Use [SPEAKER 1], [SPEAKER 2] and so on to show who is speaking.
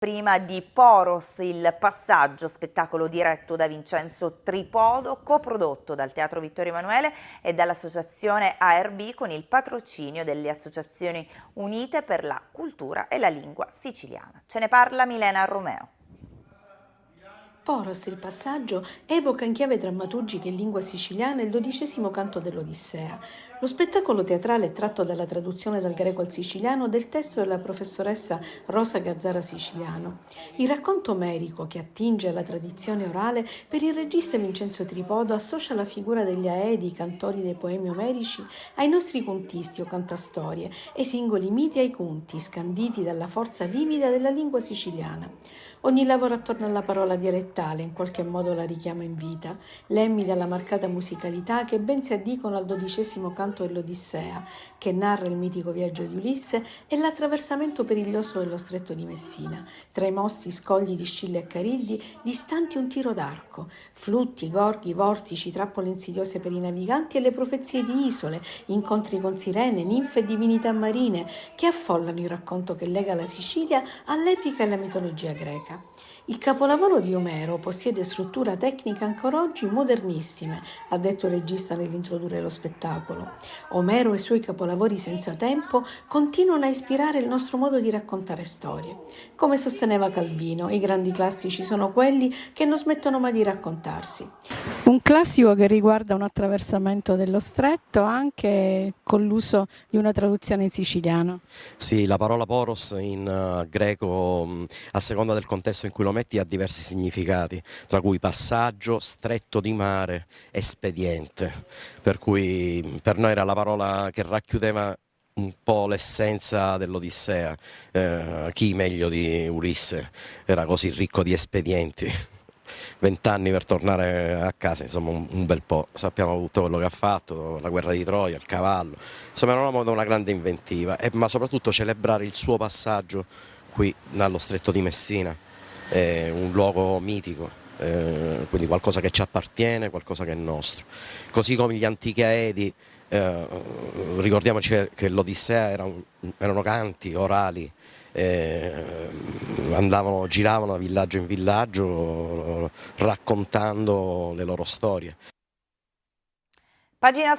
[SPEAKER 1] Prima di Poros, il passaggio, spettacolo diretto da Vincenzo Tripodo, coprodotto dal Teatro Vittorio Emanuele e dall'associazione ARB con il patrocinio delle Associazioni Unite per la Cultura e la Lingua Siciliana. Ce ne parla Milena Romeo.
[SPEAKER 2] Poros, il passaggio, evoca in chiave drammaturgica in lingua siciliana il 12° canto dell'Odissea. Lo spettacolo teatrale è tratto dalla traduzione dal greco al siciliano del testo della professoressa Rosa Gazzara Siciliano. Il racconto omerico, che attinge alla tradizione orale, per il regista Vincenzo Tripodo associa la figura degli Aedi, cantori dei poemi omerici, ai nostri contisti o cantastorie, e i singoli miti ai conti, scanditi dalla forza vivida della lingua siciliana. Ogni lavoro attorno alla parola dialettale in qualche modo la richiama in vita, lemmi dalla marcata musicalità che ben si addicono al 12° canto dell'Odissea, che narra il mitico viaggio di Ulisse e l'attraversamento periglioso dello stretto di Messina, tra i mossi scogli di Scilla e Cariddi, distanti un tiro d'arco, flutti, gorghi, vortici, trappole insidiose per i naviganti e le profezie di isole, incontri con sirene, ninfe e divinità marine, che affollano il racconto che lega la Sicilia all'epica e alla mitologia greca. Il capolavoro di Omero possiede struttura tecnica ancora oggi modernissime, ha detto il regista nell'introdurre lo spettacolo. Omero e i suoi capolavori senza tempo continuano a ispirare il nostro modo di raccontare storie. Come sosteneva Calvino, i grandi classici sono quelli che non smettono mai di raccontarsi. Un classico che riguarda un attraversamento dello stretto anche con l'uso di una traduzione in siciliano.
[SPEAKER 3] Sì, la parola poros in greco, a seconda del contesto in cui lo metti, ha diversi significati, tra cui passaggio, stretto di mare, espediente. Per cui per noi era la parola che racchiudeva un po' l'essenza dell'Odissea. Chi meglio di Ulisse era così ricco di espedienti. 20 anni per tornare a casa, insomma un bel po', sappiamo tutto quello che ha fatto, la guerra di Troia, il cavallo, insomma era un uomo da una grande inventiva, ma soprattutto celebrare il suo passaggio qui dallo stretto di Messina, è un luogo mitico, quindi qualcosa che ci appartiene, qualcosa che è nostro, così come gli antichi Aedi. Ricordiamoci che l'Odissea erano canti orali, giravano da villaggio in villaggio raccontando le loro storie.
[SPEAKER 1] Pagina